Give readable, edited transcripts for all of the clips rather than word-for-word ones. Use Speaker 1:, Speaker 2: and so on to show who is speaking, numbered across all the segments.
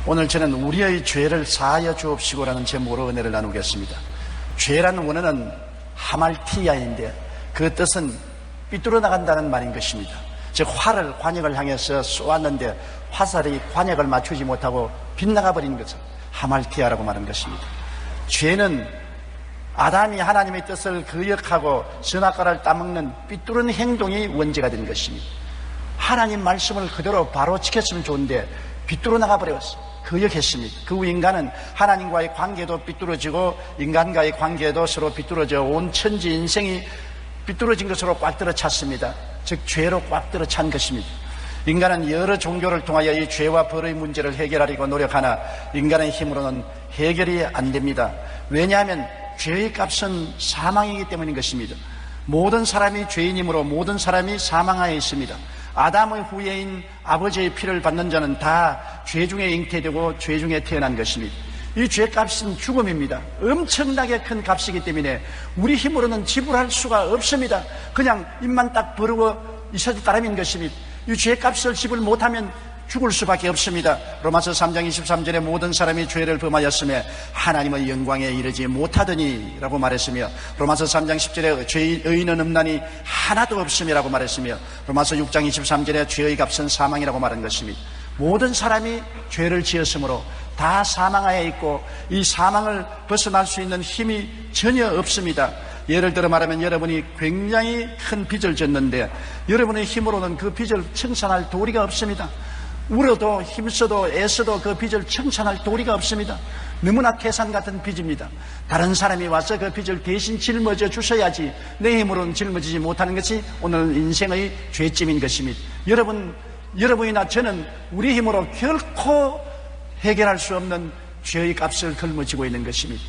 Speaker 1: 오늘 저는 우리의 죄를 사하여 주옵시고라는 제목으로 은혜를 나누겠습니다. 죄라는 원어는 하말티아인데 그 뜻은 삐뚤어 나간다는 말인 것입니다. 즉 활을 관역을 향해서 쏘았는데 화살이 관역을 맞추지 못하고 빗나가 버린 것을 하말티아라고 말하는 것입니다. 죄는 아담이 하나님의 뜻을 거역하고 선악과를 따먹는 삐뚤은 행동이 원죄가 된 것입니다. 하나님 말씀을 그대로 바로 지켰으면 좋은데 삐뚤어 나가버렸어요. 거역했습니다. 그 후 인간은 하나님과의 관계도 삐뚤어지고 인간과의 관계도 서로 삐뚤어져 온 천지 인생이 삐뚤어진 것으로 꽉 들어 찼습니다. 즉 죄로 꽉 들어 찬 것입니다. 인간은 여러 종교를 통하여 이 죄와 벌의 문제를 해결하려고 노력하나 인간의 힘으로는 해결이 안 됩니다. 왜냐하면 죄의 값은 사망이기 때문인 것입니다. 모든 사람이 죄인이므로 모든 사람이 사망하에 있습니다. 아담의 후예인 아버지의 피를 받는 자는 다 죄 중에 잉태되고 죄 중에 태어난 것입니다. 이 죄값은 죽음입니다. 엄청나게 큰 값이기 때문에 우리 힘으로는 지불할 수가 없습니다. 그냥 입만 딱 벌고 있어도 따름인 것입니다. 이 죄값을 지불 못하면 죽을 수밖에 없습니다. 로마서 3장 23절에 모든 사람이 죄를 범하였으며 하나님의 영광에 이르지 못하더니 라고 말했으며 로마서 3장 10절에 죄의 의인은 없나니 하나도 없음이라고 말했으며 로마서 6장 23절에 죄의 값은 사망이라고 말한 것입니다. 모든 사람이 죄를 지었으므로 다 사망하에 있고 이 사망을 벗어날 수 있는 힘이 전혀 없습니다. 예를 들어 말하면 여러분이 굉장히 큰 빚을 졌는데 여러분의 힘으로는 그 빚을 청산할 도리가 없습니다. 울어도 힘써도 애써도 그 빚을 청산할 도리가 없습니다. 너무나 태산 같은 빚입니다. 다른 사람이 와서 그 빚을 대신 짊어져 주셔야지 내 힘으로는 짊어지지 못하는 것이 오늘 인생의 죄짐인 것입니다. 여러분이나 저는 우리 힘으로 결코 해결할 수 없는 죄의 값을 짊어지고 있는 것입니다.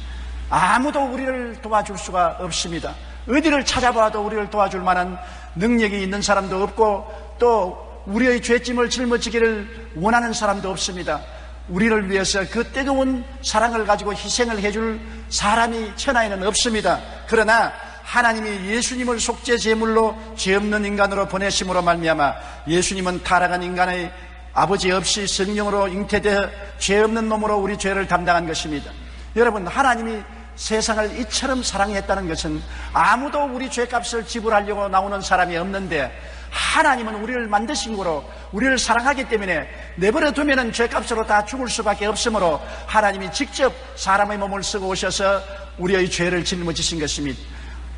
Speaker 1: 아무도 우리를 도와줄 수가 없습니다. 어디를 찾아봐도 우리를 도와줄 만한 능력이 있는 사람도 없고 또 우리의 죄짐을 짊어지기를 원하는 사람도 없습니다. 우리를 위해서 그 뜨거운 사랑을 가지고 희생을 해줄 사람이 천하에는 없습니다. 그러나 하나님이 예수님을 속죄 제물로 죄 없는 인간으로 보내심으로 말미암아 예수님은 타락한 인간의 아버지 없이 성령으로 잉태되어 죄 없는 몸으로 우리 죄를 담당한 것입니다. 여러분, 하나님이 세상을 이처럼 사랑했다는 것은 아무도 우리 죄값을 지불하려고 나오는 사람이 없는데 하나님은 우리를 만드신 거로 우리를 사랑하기 때문에 내버려 두면은 죄값으로 다 죽을 수밖에 없으므로 하나님이 직접 사람의 몸을 쓰고 오셔서 우리의 죄를 짊어지신 것입니다.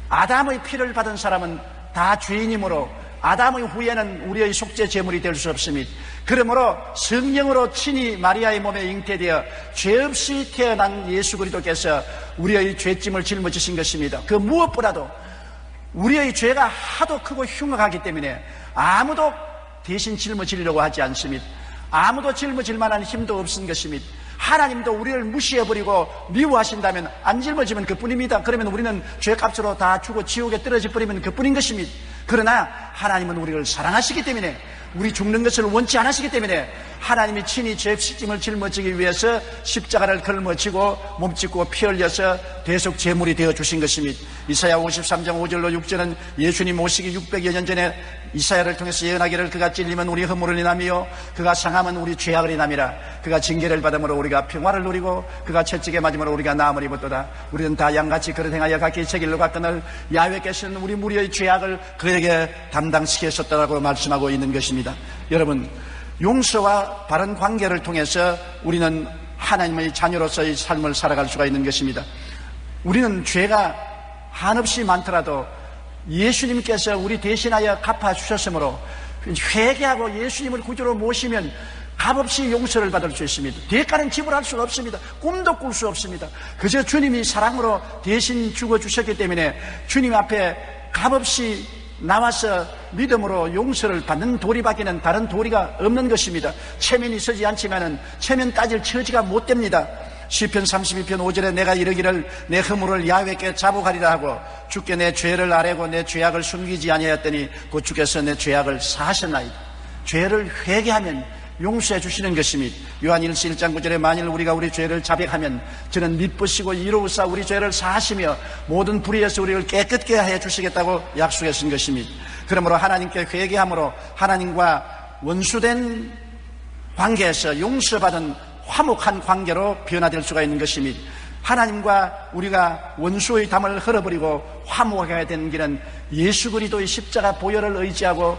Speaker 1: 아담의 피를 받은 사람은 다 죄인이므로 아담의 후예는 우리의 속죄 제물이 될 수 없습니다. 그러므로 성령으로 친히 마리아의 몸에 잉태되어 죄 없이 태어난 예수 그리스도께서 우리의 죄짐을 짊어지신 것입니다. 그 무엇보다도 우리의 죄가 하도 크고 흉악하기 때문에 아무도 대신 짊어지려고 하지 않습니다. 아무도 짊어질 만한 힘도 없은 것입니다. 하나님도 우리를 무시해버리고 미워하신다면 안 짊어지면 그뿐입니다. 그러면 우리는 죄값으로 다 죽어 지옥에 떨어져 버리면 그뿐인 것입니다. 그러나 하나님은 우리를 사랑하시기 때문에 우리 죽는 것을 원치 않으시기 때문에 하나님이 친히 죄짐을 짊어지기 위해서 십자가를 걸머지고 몸짓고 피 흘려서 대속 제물이 되어 주신 것입니다. 이사야 53장 5절로 6절은 예수님 오시기 600여 년 전에 이사야를 통해서 예언하기를 그가 찔리면 우리 허물을 인하며 그가 상함은 우리 죄악을 인함이라. 그가 징계를 받음으로 우리가 평화를 누리고 그가 채찍에 맞음으로 우리가 나음을 입었도다. 우리는 다 양같이 그릇 행하여 각기 제 길로 갔거늘 야훼께서는 우리 무리의 죄악을 그에게 담당시켰었다라고 말씀하고 있는 것입니다. 여러분, 용서와 바른 관계를 통해서 우리는 하나님의 자녀로서의 삶을 살아갈 수가 있는 것입니다. 우리는 죄가 한없이 많더라도 예수님께서 우리 대신하여 갚아주셨으므로 회개하고 예수님을 구주로 모시면 값없이 용서를 받을 수 있습니다. 대가는 지불할 수가 없습니다. 꿈도 꿀 수 없습니다. 그저 주님이 사랑으로 대신 죽어주셨기 때문에 주님 앞에 값없이 나와서 믿음으로 용서를 받는 도리밖에는 다른 도리가 없는 것입니다. 체면이 서지 않지만은 체면 따질 처지가 못 됩니다. 시편 32편 5절에 내가 이르기를 내 허물을 야훼께 자복하리라 하고 주께 내 죄를 아뢰고 내 죄악을 숨기지 아니하였더니 곧 주께서 내 죄악을 사하셨나이다. 죄를 회개하면 용서해 주시는 것입니다. 요한 1장 9절에 만일 우리가 우리 죄를 자백하면 저는 미쁘시고 이로우사 우리 죄를 사하시며 모든 불의에서 우리를 깨끗게 해 주시겠다고 약속하신 것입니다. 그러므로 하나님께 회개함으로 하나님과 원수된 관계에서 용서받은 화목한 관계로 변화될 수가 있는 것입니다. 하나님과 우리가 원수의 담을 흘어버리고 화목하게 되는 길은 예수 그리스도의 십자가 보혈을 의지하고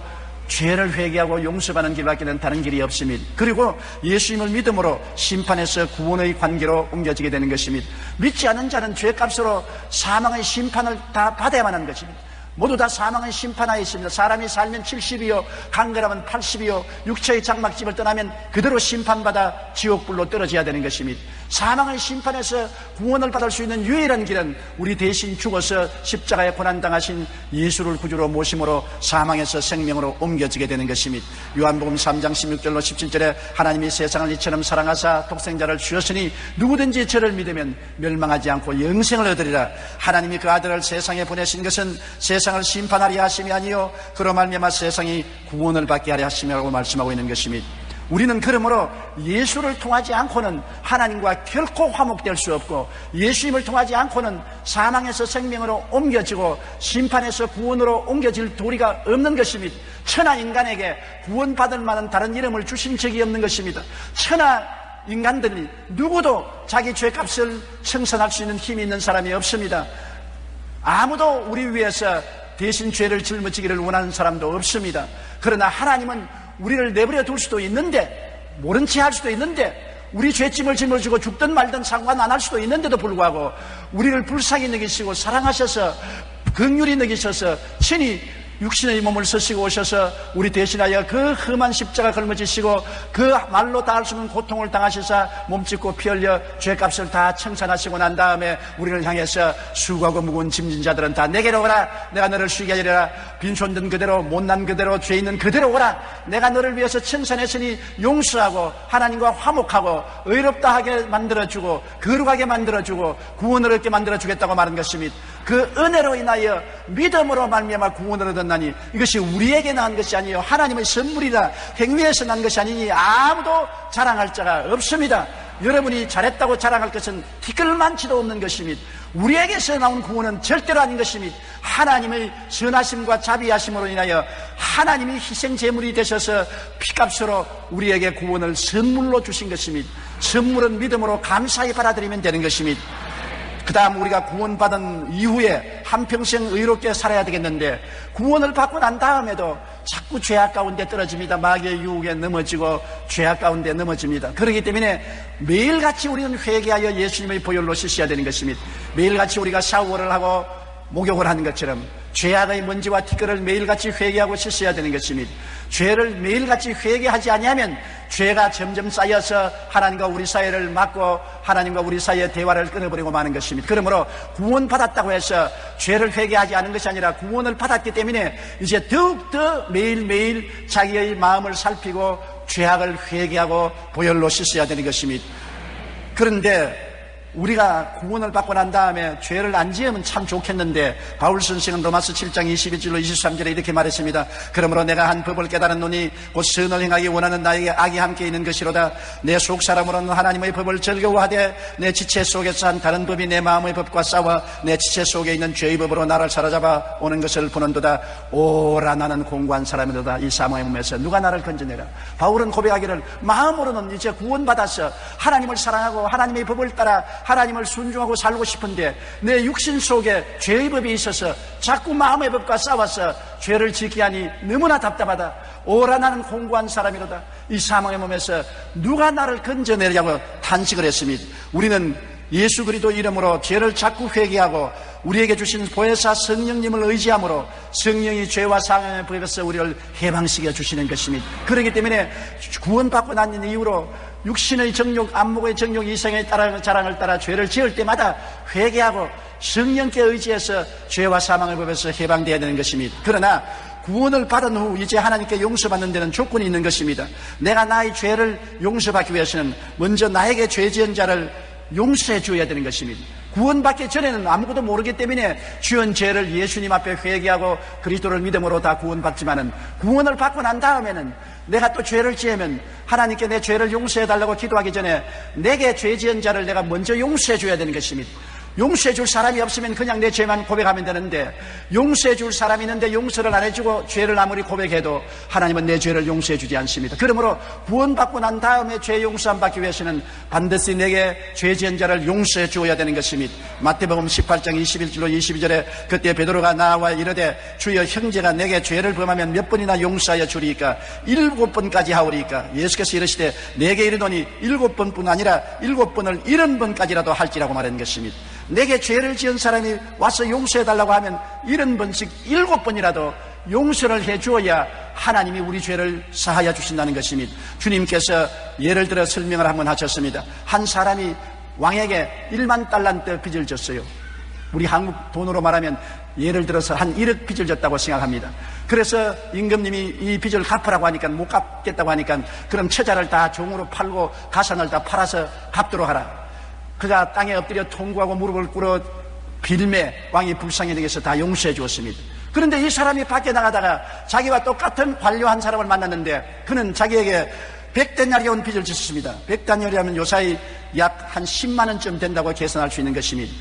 Speaker 1: 죄를 회개하고 용서받는 길밖에는 다른 길이 없습니다. 그리고 예수님을 믿음으로 심판에서 구원의 관계로 옮겨지게 되는 것입니다. 믿지 않은 자는 죄값으로 사망의 심판을 다 받아야만 하는 것입니다. 모두 다 사망의 심판하에 있습니다. 사람이 살면 70이요 강건하면 80이요 육체의 장막집을 떠나면 그대로 심판받아 지옥불로 떨어져야 되는 것입니다. 사망의 심판에서 구원을 받을 수 있는 유일한 길은 우리 대신 죽어서 십자가에 고난당하신 예수를 구주로 모심으로 사망에서 생명으로 옮겨지게 되는 것입니다. 요한복음 3장 16절로 17절에 하나님이 세상을 이처럼 사랑하사 독생자를 주셨으니 누구든지 저를 믿으면 멸망하지 않고 영생을 얻으리라. 하나님이 그 아들을 세상에 보내신 것은 세상을 심판하려 하심이 아니요 그로 말미암아 세상이 구원을 받게 하려 하심이라고 말씀하고 있는 것입니다. 우리는 그러므로 예수를 통하지 않고는 하나님과 결코 화목될 수 없고, 예수님을 통하지 않고는 사망에서 생명으로 옮겨지고 심판에서 구원으로 옮겨질 도리가 없는 것입니다. 천하 인간에게 구원받을 만한 다른 이름을 주신 적이 없는 것입니다. 천하 인간들이 누구도 자기 죄값을 청산할 수 있는 힘이 있는 사람이 없습니다. 아무도 우리 위해서 대신 죄를 짊어지기를 원하는 사람도 없습니다. 그러나 하나님은 우리를 내버려 둘 수도 있는데, 모른 채 할 수도 있는데, 우리 죄짐을 짊어지고 죽든 말든 상관 안 할 수도 있는데도 불구하고 우리를 불쌍히 여기시고 사랑하셔서 긍휼히 여기셔서 친히 육신의 몸을 쓰시고 오셔서 우리 대신하여 그 험한 십자가 걸머지시고 그 말로 다 할 수 없는 고통을 당하시사 몸짓고 피 흘려 죄값을 다 청산하시고 난 다음에 우리를 향해서 수고하고 무거운 짐진 자들은 다 내게로 오라. 내가 너를 쉬게 하리라. 빈손든 그대로 못난 그대로 죄 있는 그대로 오라. 내가 너를 위해서 청산했으니 용서하고 하나님과 화목하고 의롭다 하게 만들어주고 거룩하게 만들어주고 구원을 얻게 만들어주겠다고 말한 것입니다. 그 은혜로 인하여 믿음으로 말미암아 구원을 얻었나니 이것이 우리에게 난 것이 아니요 하나님의 선물이라 행위에서 난 것이 아니니 아무도 자랑할 자가 없습니다. 여러분이 잘했다고 자랑할 것은 티끌만치도 없는 것입니다. 우리에게서 나온 구원은 절대로 아닌 것입니다. 하나님의 선하심과 자비하심으로 인하여 하나님이 희생제물이 되셔서 피값으로 우리에게 구원을 선물로 주신 것입니다. 선물은 믿음으로 감사히 받아들이면 되는 것입니다. 그 다음 우리가 구원받은 이후에 한평생 의롭게 살아야 되겠는데, 구원을 받고 난 다음에도 자꾸 죄악 가운데 떨어집니다. 마귀의 유혹에 넘어지고 죄악 가운데 넘어집니다. 그렇기 때문에 매일같이 우리는 회개하여 예수님의 보혈로 씻어야 되는 것입니다. 매일같이 우리가 샤워를 하고 목욕을 하는 것처럼 죄악의 먼지와 티끌을 매일같이 회개하고 씻어야 되는 것입니다. 죄를 매일같이 회개하지 아니하면 죄가 점점 쌓여서 하나님과 우리 사이를 막고 하나님과 우리 사이의 대화를 끊어버리고 마는 것입니다. 그러므로 구원받았다고 해서 죄를 회개하지 않은 것이 아니라 구원을 받았기 때문에 이제 더욱더 매일매일 자기의 마음을 살피고 죄악을 회개하고 보혈로 씻어야 되는 것입니다. 그런데 우리가 구원을 받고 난 다음에 죄를 안 지으면 참 좋겠는데, 바울 선생은 로마서 7장 21절로 23절에 이렇게 말했습니다. 그러므로 내가 한 법을 깨달았노니 곧 선을 행하기 원하는 나에게 악이 함께 있는 것이로다. 내 속사람으로는 하나님의 법을 즐거워하되 내 지체 속에서 한 다른 법이 내 마음의 법과 싸워 내 지체 속에 있는 죄의 법으로 나를 사로잡아 오는 것을 보는도다. 오라 나는 공고한 사람이로다. 이 사망의 몸에서 누가 나를 건져내라. 바울은 고백하기를 마음으로는 이제 구원받아서 하나님을 사랑하고 하나님의 법을 따라 하나님을 순종하고 살고 싶은데 내 육신 속에 죄의 법이 있어서 자꾸 마음의 법과 싸워서 죄를 짓게 하니 너무나 답답하다. 오라 나는 공고한 사람이로다. 이 사망의 몸에서 누가 나를 건져내려고 탄식을 했습니다. 우리는 예수 그리스도 이름으로 죄를 자꾸 회개하고 우리에게 주신 보혜사 성령님을 의지함으로 성령이 죄와 사망의 법에서 우리를 해방시켜 주시는 것입니다. 그렇기 때문에 구원받고 난 이후로 육신의 정욕, 안목의 정욕, 이성의 자랑을 따라 죄를 지을 때마다 회개하고 성령께 의지해서 죄와 사망의 법에서 해방되어야 되는 것입니다. 그러나 구원을 받은 후 이제 하나님께 용서받는 데는 조건이 있는 것입니다. 내가 나의 죄를 용서받기 위해서는 먼저 나에게 죄 지은 자를 용서해 줘야 되는 것입니다. 구원받기 전에는 아무것도 모르기 때문에 지은 죄를 예수님 앞에 회개하고 그리스도를 믿음으로 다 구원받지만은, 구원을 받고 난 다음에는 내가 또 죄를 지으면 하나님께 내 죄를 용서해 달라고 기도하기 전에 내게 죄 지은 자를 내가 먼저 용서해 줘야 되는 것입니다. 용서해 줄 사람이 없으면 그냥 내 죄만 고백하면 되는데, 용서해 줄 사람이 있는데 용서를 안 해주고 죄를 아무리 고백해도 하나님은 내 죄를 용서해 주지 않습니다. 그러므로 구원받고 난 다음에 죄 용서함 받기 위해서는 반드시 내게 죄 지은 자를 용서해 주어야 되는 것입니다. 마태복음 18장 21절로 22절에 그때 베드로가 나와 이르되 주여 형제가 내게 죄를 범하면 몇 번이나 용서하여 주리이까? 7번까지 하오리이까? 예수께서 이르시되 내게 이르노니 7번뿐 아니라 7번을 70번까지라도 할지라고 말하는 것입니다. 내게 죄를 지은 사람이 와서 용서해달라고 하면 70번씩 7번이라도 용서를 해주어야 하나님이 우리 죄를 사하여 주신다는 것입니다. 주님께서 예를 들어 설명을 한번 하셨습니다. 한 사람이 왕에게 1만 달란트 빚을 졌어요. 우리 한국 돈으로 말하면 예를 들어서 한 1억 빚을 졌다고 생각합니다. 그래서 임금님이 이 빚을 갚으라고 하니까, 못 갚겠다고 하니까, 그럼 처자를 다 종으로 팔고 가산을 다 팔아서 갚도록 하라. 그가 땅에 엎드려 통구하고 무릎을 꿇어 빌매 왕이 불쌍히 여겨서 다 용서해 주었습니다. 그런데 이 사람이 밖에 나가다가 자기와 똑같은 관료한 사람을 만났는데, 그는 자기에게 100데나리온 빚을 짓습니다. 100데나리온이면 요사이 약 한 10만 원쯤 된다고 계산할 수 있는 것입니다.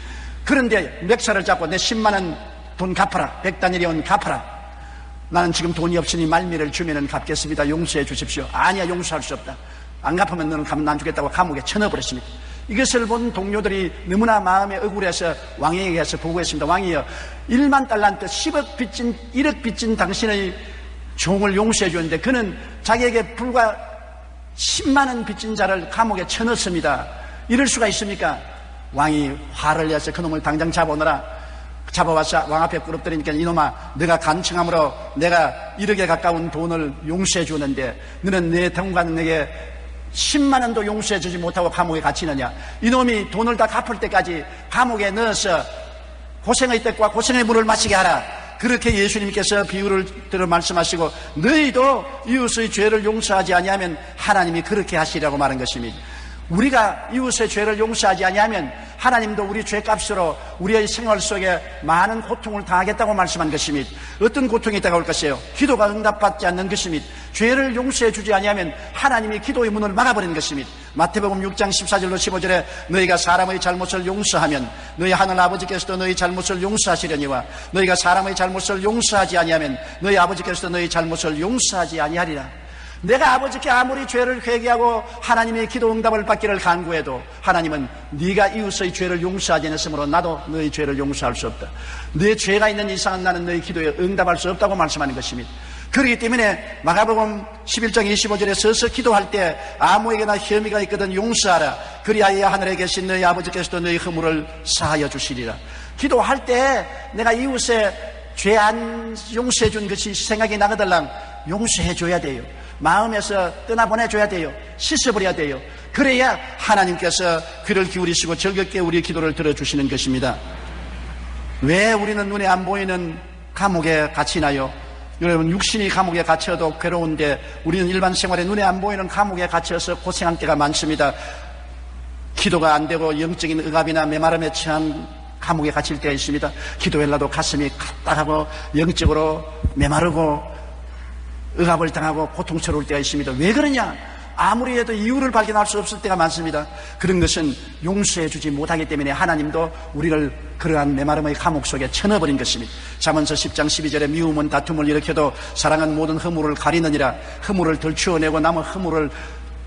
Speaker 1: 그런데 멱살을 잡고 내 10만 원 돈 갚아라. 100데나리온 갚아라. 나는 지금 돈이 없으니 말미를 주면은 갚겠습니다. 용서해 주십시오. 아니야, 용서할 수 없다. 안 갚으면 너는 가만 안 주겠다고 감옥에 쳐넣어버렸습니다. 이것을 본 동료들이 너무나 마음에 억울해서 왕에게 가서 보고했습니다. 왕이여, 1만 달란트 10억 빚진 1억 빚진 당신의 종을 용서해 주었는데 그는 자기에게 불과 10만 원 빚진 자를 감옥에 쳐넣습니다. 이럴 수가 있습니까? 왕이 화를 내서 그놈을 당장 잡아오너라. 잡아와서 왕 앞에 끌어들이니까, 이놈아, 네가 간청함으로 내가 1억에 가까운 돈을 용서해 주었는데 너는 내 당관 내게 10만 원도 용서해 주지 못하고 감옥에 갇히느냐? 이놈이 돈을 다 갚을 때까지 감옥에 넣어서 고생의 떡과 고생의 물을 마시게 하라. 그렇게 예수님께서 비유를 들어 말씀하시고, 너희도 이웃의 죄를 용서하지 아니하면 하나님이 그렇게 하시라고 말한 것입니다. 우리가 이웃의 죄를 용서하지 아니하면 하나님도 우리 죄값으로 우리의 생활 속에 많은 고통을 당하겠다고 말씀한 것입니다. 어떤 고통이 다가올 것이에요? 기도가 응답받지 않는 것입니다. 죄를 용서해 주지 아니하면 하나님이 기도의 문을 막아버리는 것입니다. 마태복음 6장 14절로 15절에 너희가 사람의 잘못을 용서하면 너희 하늘 아버지께서도 너희 잘못을 용서하시려니와 너희가 사람의 잘못을 용서하지 아니하면 너희 아버지께서도 너희 잘못을 용서하지 아니하리라. 내가 아버지께 아무리 죄를 회개하고 하나님의 기도 응답을 받기를 간구해도 하나님은 네가 이웃의 죄를 용서하지 않았으므로 나도 너희 죄를 용서할 수 없다. 네 죄가 있는 이상은 나는 너희 기도에 응답할 수 없다고 말씀하는 것입니다. 그렇기 때문에 마가복음 11장 25절에 서서 기도할 때 아무에게나 혐의가 있거든 용서하라. 그리하여 하늘에 계신 너희 아버지께서도 너희 허물을 사하여 주시리라. 기도할 때 내가 이웃의 죄 안 용서해 준 것이 생각이 나거들랑 용서해 줘야 돼요. 마음에서 떠나보내줘야 돼요. 씻어버려야 돼요. 그래야 하나님께서 귀를 기울이시고 즐겁게 우리의 기도를 들어주시는 것입니다. 왜 우리는 눈에 안 보이는 감옥에 갇히나요? 여러분, 육신이 감옥에 갇혀도 괴로운데 우리는 일반 생활에 눈에 안 보이는 감옥에 갇혀서 고생한 때가 많습니다. 기도가 안 되고 영적인 억압이나 메마름에 처한 감옥에 갇힐 때가 있습니다. 기도하려도 가슴이 가딱하고 영적으로 메마르고 억압을 당하고 고통스러울 때가 있습니다. 왜 그러냐? 아무리 해도 이유를 발견할 수 없을 때가 많습니다. 그런 것은 용서해 주지 못하기 때문에 하나님도 우리를 그러한 메마름의 감옥 속에 쳐넣어버린 것입니다. 잠언서 10장 12절에 미움은 다툼을 일으켜도 사랑은 모든 허물을 가리느니라. 허물을 덜추어내고 남은 허물을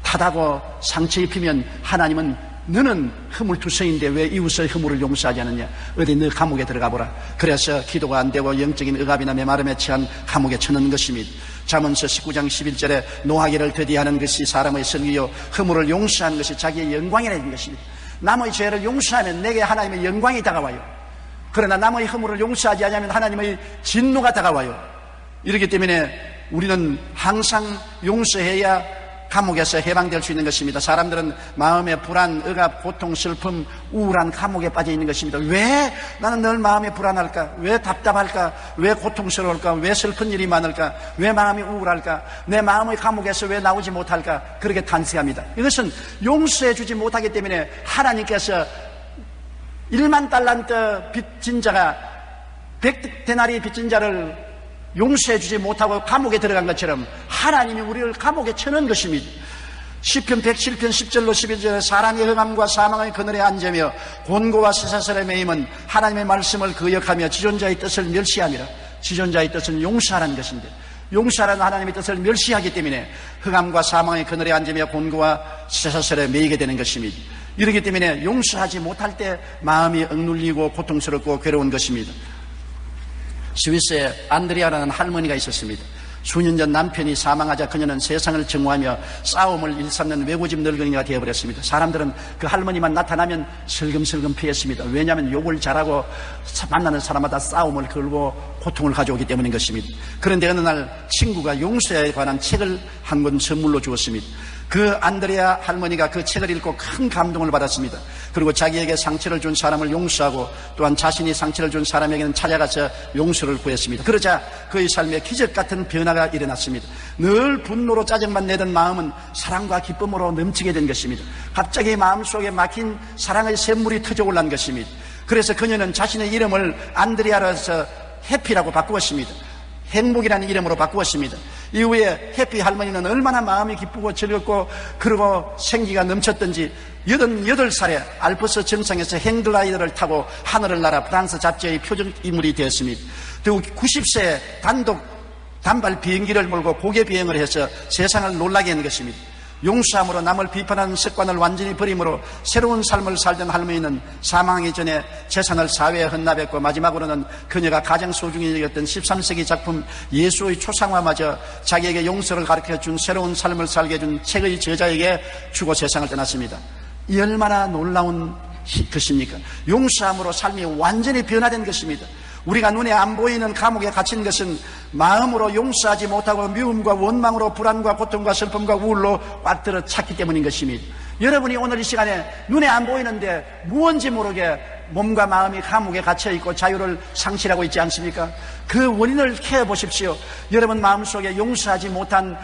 Speaker 1: 탓하고 상처 입히면 하나님은 너는 허물투성인데 왜 이웃의 허물을 용서하지 않느냐? 어디 너 감옥에 들어가 보라. 그래서 기도가 안 되고 영적인 억압이나 메마름에 처한 감옥에 쳐넣는 것입니다. 잠언서 19장 11절에 노하기를 더디하는 것이 사람의 선기요 허물을 용서하는 것이 자기의 영광이라는 것입니다. 남의 죄를 용서하면 내게 하나님의 영광이 다가와요. 그러나 남의 허물을 용서하지 않으면 하나님의 진노가 다가와요. 이렇기 때문에 우리는 항상 용서해야 감옥에서 해방될 수 있는 것입니다. 사람들은 마음의 불안, 억압, 고통, 슬픔, 우울한 감옥에 빠져 있는 것입니다. 왜 나는 늘 마음이 불안할까? 왜 답답할까? 왜 고통스러울까? 왜 슬픈 일이 많을까? 왜 마음이 우울할까? 내 마음의 감옥에서 왜 나오지 못할까? 그렇게 탄식합니다. 이것은 용서해 주지 못하기 때문에 하나님께서 1만 달란트 빚진 자가 100데나리 빚진 자를 용서해 주지 못하고 감옥에 들어간 것처럼 하나님이 우리를 감옥에 쳐넣은 것입니다. 시편 107편 10절로 11절에 사람의 흑암과 사망의 그늘에 앉으며 곤고와 쇠사슬에 매임은 하나님의 말씀을 거역하며 지존자의 뜻을 멸시함이라. 지존자의 뜻은 용서하라는 것인데, 용서하라는 하나님의 뜻을 멸시하기 때문에 흑암과 사망의 그늘에 앉으며 곤고와 쇠사슬에 매이게 되는 것입니다. 이러기 때문에 용서하지 못할 때 마음이 억눌리고 고통스럽고 괴로운 것입니다. 스위스에 안드레아라는 할머니가 있었습니다. 수년 전 남편이 사망하자 그녀는 세상을 증오하며 싸움을 일삼는 외고집 늙은이가 되어버렸습니다. 사람들은 그 할머니만 나타나면 슬금슬금 피했습니다. 왜냐하면 욕을 잘하고 만나는 사람마다 싸움을 걸고 고통을 가져오기 때문인 것입니다. 그런데 어느 날 친구가 용서에 관한 책을 한 권 선물로 주었습니다. 그 안드레아 할머니가 그 책을 읽고 큰 감동을 받았습니다. 그리고 자기에게 상처를 준 사람을 용서하고 또한 자신이 상처를 준 사람에게는 찾아가서 용서를 구했습니다. 그러자 그의 삶에 기적 같은 변화가 일어났습니다. 늘 분노로 짜증만 내던 마음은 사랑과 기쁨으로 넘치게 된 것입니다. 갑자기 마음속에 막힌 사랑의 샘물이 터져올란 것입니다. 그래서 그녀는 자신의 이름을 안드레아라서 해피라고 바꾸었습니다. 행복이라는 이름으로 바꾸었습니다. 이후에 해피 할머니는 얼마나 마음이 기쁘고 즐겁고 그리고 생기가 넘쳤던지 88살에 알프스 정상에서 행글라이더를 타고 하늘을 날아 프랑스 잡지의 표적 인물이 되었습니다. 그리고 90세에 단발 비행기를 몰고 고개 비행을 해서 세상을 놀라게 한 것입니다. 용서함으로 남을 비판하는 습관을 완전히 버림으로 새로운 삶을 살던 할머니는 사망하기 전에 재산을 사회에 헌납했고 마지막으로는 그녀가 가장 소중히 여겼던 13세기 작품 예수의 초상화마저 자기에게 용서를 가르쳐준 새로운 삶을 살게 해준 책의 저자에게 주고 세상을 떠났습니다. 이 얼마나 놀라운 것입니까? 용서함으로 삶이 완전히 변화된 것입니다. 우리가 눈에 안 보이는 감옥에 갇힌 것은 마음으로 용서하지 못하고 미움과 원망으로 불안과 고통과 슬픔과 우울로 꽉 들어 찼기 때문인 것입니다. 여러분이 오늘 이 시간에 눈에 안 보이는데 무언지 모르게 몸과 마음이 감옥에 갇혀있고 자유를 상실하고 있지 않습니까? 그 원인을 캐보십시오. 여러분 마음속에 용서하지 못한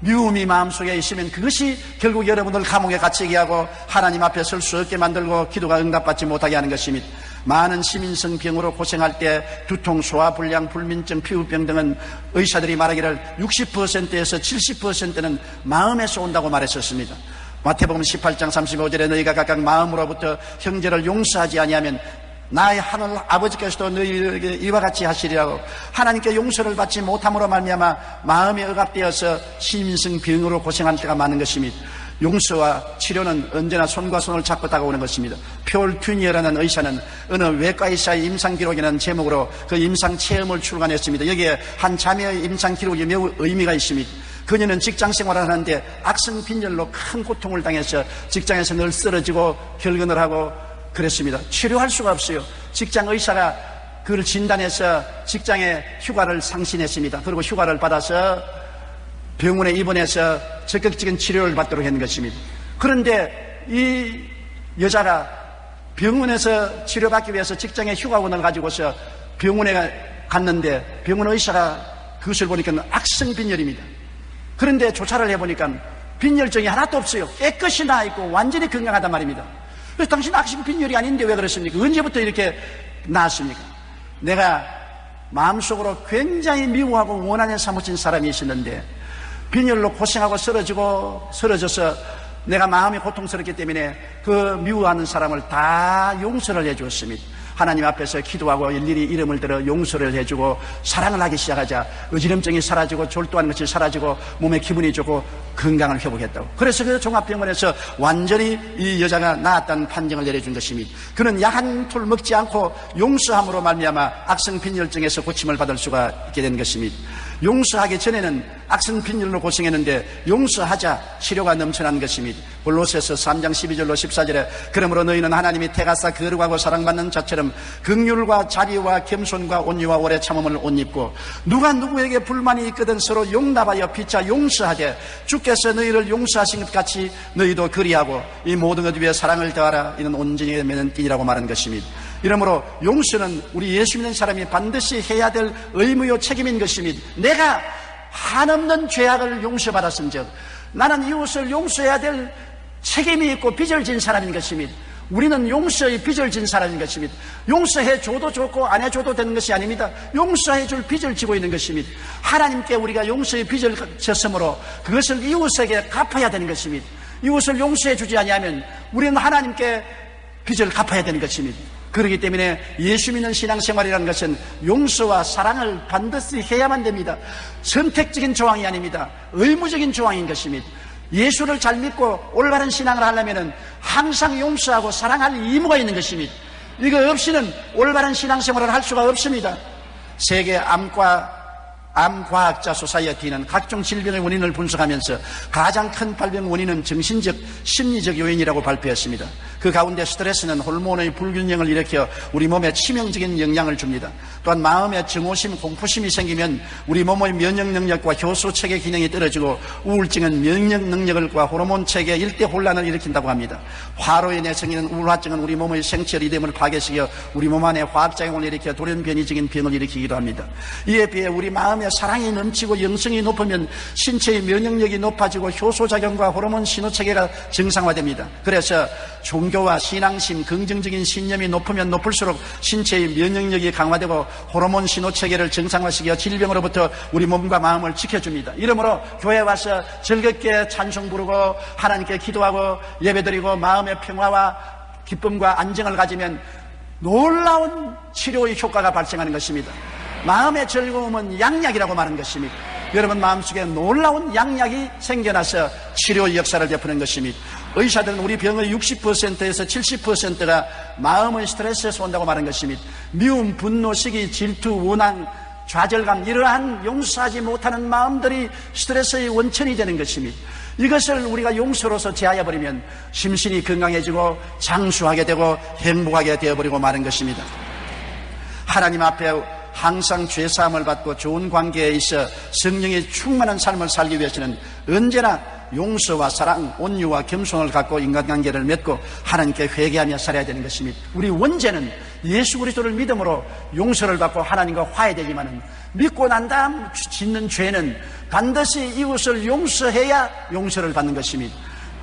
Speaker 1: 미움이 마음속에 있으면 그것이 결국 여러분을 감옥에 갇히게 하고 하나님 앞에 설 수 없게 만들고 기도가 응답받지 못하게 하는 것입니다. 많은 시민성 병으로 고생할 때 두통, 소화불량, 불민증, 피부병 등은 의사들이 말하기를 60%에서 70%는 마음에서 온다고 말했었습니다. 마태복음 18장 35절에 너희가 각각 마음으로부터 형제를 용서하지 아니하면 나의 하늘 아버지께서도 너희에게 이와 같이 하시리라고. 하나님께 용서를 받지 못함으로 말미암아 마음이 억압되어서 시민성 병으로 고생할 때가 많은 것입니다. 용서와 치료는 언제나 손과 손을 잡고 다가오는 것입니다. 폴 튜니어라는 의사는 어느 외과의사의 임상기록이라는 제목으로 그 임상체험을 출간했습니다. 여기에 한 자매의 임상기록이 매우 의미가 있습니다. 그녀는 직장생활을 하는데 악성빈혈로 큰 고통을 당해서 직장에서 늘 쓰러지고 결근을 하고 그랬습니다. 치료할 수가 없어요. 직장 의사가 그를 진단해서 직장에 휴가를 상신했습니다. 그리고 휴가를 받아서 병원에 입원해서 적극적인 치료를 받도록 한 것입니다. 그런데 이 여자가 병원에서 치료받기 위해서 직장에 휴가원을 가지고서 병원에 갔는데 병원 의사가 그것을 보니까 악성빈혈입니다. 그런데 조사를 해보니까 빈혈증이 하나도 없어요. 깨끗이 나아있고 완전히 건강하단 말입니다. 그래서 당신 악성빈혈이 아닌데 왜 그렇습니까? 언제부터 이렇게 나았습니까? 내가 마음속으로 굉장히 미워하고 원한에 사무친 사람이 있었는데 빈혈로 고생하고 쓰러져서 내가 마음이 고통스럽기 때문에 그 미워하는 사람을 다 용서를 해주었습니다. 하나님 앞에서 기도하고 일일이 이름을 들어 용서를 해주고 사랑을 하기 시작하자 어지럼증이 사라지고 졸도하는 것이 사라지고 몸에 기분이 좋고 건강을 회복했다고. 그래서 그 종합병원에서 완전히 이 여자가 나았다는 판정을 내려준 것입니다. 그는 약 한 톨 먹지 않고 용서함으로 말미암아 악성빈혈증에서 고침을 받을 수가 있게 된 것입니다. 용서하기 전에는 악성빈혈로 고생했는데 용서하자 치료가 넘쳐난 것입니다. 골로새서 3장 12절로 14절에 그러므로 너희는 하나님이 택하사 거룩하고 사랑받는 자처럼 긍휼과 자비와 겸손과 온유와 오래 참음을 옷 입고 누가 누구에게 불만이 있거든 서로 용납하여 피차 용서하되 주께서 너희를 용서하신 것 같이 너희도 그리하고 이 모든 것 위에 사랑을 더하라. 이는 온전히 맺는 띠라고 말한 것입니다. 이러므로 용서는 우리 예수 믿는 사람이 반드시 해야 될 의무요 책임인 것입니다. 내가 한없는 죄악을 용서받았은즉 나는 이웃을 용서해야 될 책임이 있고 빚을 진 사람인 것입니다. 우리는 용서의 빚을 진 사람인 것입니다. 용서해줘도 좋고 안 해줘도 되는 것이 아닙니다. 용서해줄 빚을 지고 있는 것입니다. 하나님께 우리가 용서의 빚을 졌으므로 그것을 이웃에게 갚아야 되는 것입니다. 이웃을 용서해 주지 아니하면 우리는 하나님께 빚을 갚아야 되는 것입니다. 그렇기 때문에 예수 믿는 신앙생활이라는 것은 용서와 사랑을 반드시 해야만 됩니다. 선택적인 조항이 아닙니다. 의무적인 조항인 것입니다. 예수를 잘 믿고 올바른 신앙을 하려면 항상 용서하고 사랑할 의무가 있는 것입니다. 이거 없이는 올바른 신앙생활을 할 수가 없습니다. 세계 암과학자 소사이어티는 각종 질병의 원인을 분석하면서 가장 큰 발병 원인은 정신적, 심리적 요인이라고 발표했습니다. 그 가운데 스트레스는 호르몬의 불균형을 일으켜 우리 몸에 치명적인 영향을 줍니다. 또한 마음에 증오심, 공포심이 생기면 우리 몸의 면역 능력과 효소 체계 기능이 떨어지고 우울증은 면역 능력과 호르몬 체계 일대 혼란을 일으킨다고 합니다. 화로 인해 생기는 우울화증은 우리 몸의 생체 리듬을 파괴시켜 우리 몸 안에 화학작용을 일으켜 돌연변이적인 병을 일으키기도 합니다. 이에 비해 우리 마음에 사랑이 넘치고 영성이 높으면 신체의 면역력이 높아지고 효소작용과 호르몬 신호체계가 정상화됩니다. 그래서 종교와 신앙심, 긍정적인 신념이 높으면 높을수록 신체의 면역력이 강화되고 호르몬 신호체계를 정상화시켜 질병으로부터 우리 몸과 마음을 지켜줍니다. 이러므로 교회에 와서 즐겁게 찬송 부르고 하나님께 기도하고 예배드리고 마음의 평화와 기쁨과 안정을 가지면 놀라운 치료의 효과가 발생하는 것입니다. 마음의 즐거움은 양약이라고 말하는 것입니다. 여러분 마음속에 놀라운 양약이 생겨나서 치료의 역사를 베푸는 것입니다. 의사들은 우리 병의 60%에서 70%가 마음의 스트레스에서 온다고 말하는 것입니다. 미움, 분노, 시기, 질투, 원한, 좌절감, 이러한 용서하지 못하는 마음들이 스트레스의 원천이 되는 것입니다. 이것을 우리가 용서로서 제하여버리면 심신이 건강해지고 장수하게 되고 행복하게 되어버리고 마는 것입니다. 하나님 앞에 항상 죄사함을 받고 좋은 관계에 있어 성령의 충만한 삶을 살기 위해서는 언제나 용서와 사랑, 온유와 겸손을 갖고 인간관계를 맺고 하나님께 회개하며 살아야 되는 것입니다. 우리 원죄는 예수 그리스도를 믿음으로 용서를 받고 하나님과 화해되지만은 믿고 난 다음 짓는 죄는 반드시 이웃을 용서해야 용서를 받는 것입니다.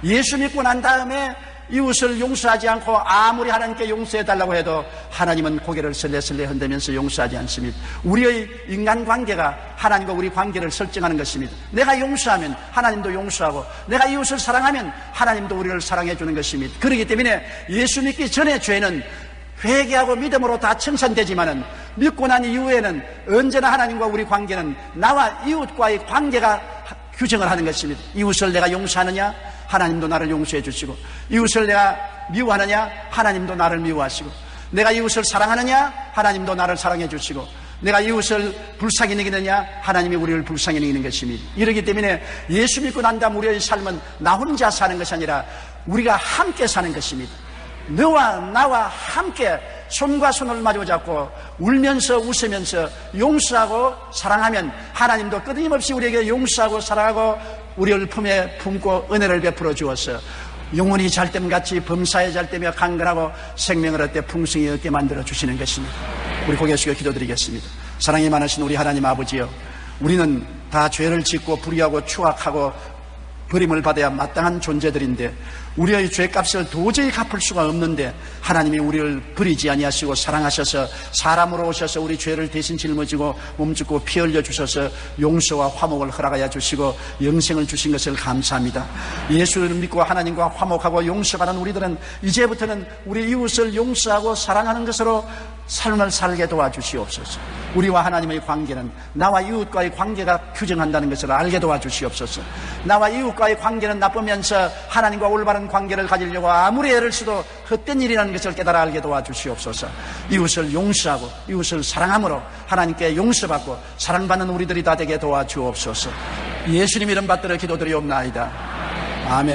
Speaker 1: 예수 믿고 난 다음에 이웃을 용서하지 않고 아무리 하나님께 용서해달라고 해도 하나님은 고개를 설레설레 흔들면서 용서하지 않습니다. 우리의 인간관계가 하나님과 우리 관계를 설정하는 것입니다. 내가 용서하면 하나님도 용서하고 내가 이웃을 사랑하면 하나님도 우리를 사랑해 주는 것입니다. 그렇기 때문에 예수 믿기 전의 죄는 회개하고 믿음으로 다 청산되지만은 믿고 난 이후에는 언제나 하나님과 우리 관계는 나와 이웃과의 관계가 규정을 하는 것입니다. 이웃을 내가 용서하느냐? 하나님도 나를 용서해 주시고, 이웃을 내가 미워하느냐? 하나님도 나를 미워하시고, 내가 이웃을 사랑하느냐? 하나님도 나를 사랑해 주시고, 내가 이웃을 불쌍히 여기느냐? 하나님이 우리를 불쌍히 여기는 것입니다. 이렇기 때문에 예수 믿고 난 다음 우리의 삶은 나 혼자 사는 것이 아니라 우리가 함께 사는 것입니다. 너와 나와 함께 손과 손을 마주 잡고 울면서 웃으면서 용서하고 사랑하면 하나님도 끊임없이 우리에게 용서하고 사랑하고 우리를 품에 품고 은혜를 베풀어 주어서 영혼이 잘됨같이 범사에 잘되며 강건하고 생명을 얻되 풍성히 얻게 만들어 주시는 것입니다. 우리 고개 숙여 기도드리겠습니다. 사랑이 많으신 우리 하나님 아버지여, 우리는 다 죄를 짓고 불의하고 추악하고 버림을 받아야 마땅한 존재들인데 우리의 죄값을 도저히 갚을 수가 없는데 하나님이 우리를 버리지 아니하시고 사랑하셔서 사람으로 오셔서 우리 죄를 대신 짊어지고 몸죽고 피 흘려 주셔서 용서와 화목을 허락하여 주시고 영생을 주신 것을 감사합니다. 예수를 믿고 하나님과 화목하고 용서받은 우리들은 이제부터는 우리 이웃을 용서하고 사랑하는 것으로 삶을 살게 도와주시옵소서. 우리와 하나님의 관계는 나와 이웃과의 관계가 규정한다는 것을 알게 도와주시옵소서. 나와 이웃과의 관계는 나쁘면서 하나님과 올바른 관계를 가지려고 아무리 애를 써도 헛된 일이라는 것을 깨달아 알게 도와주시옵소서. 이웃을 용서하고 이웃을 사랑함으로 하나님께 용서받고 사랑받는 우리들이 다 되게 도와주옵소서. 예수님 이름 받들어 기도드리옵나이다. 아멘.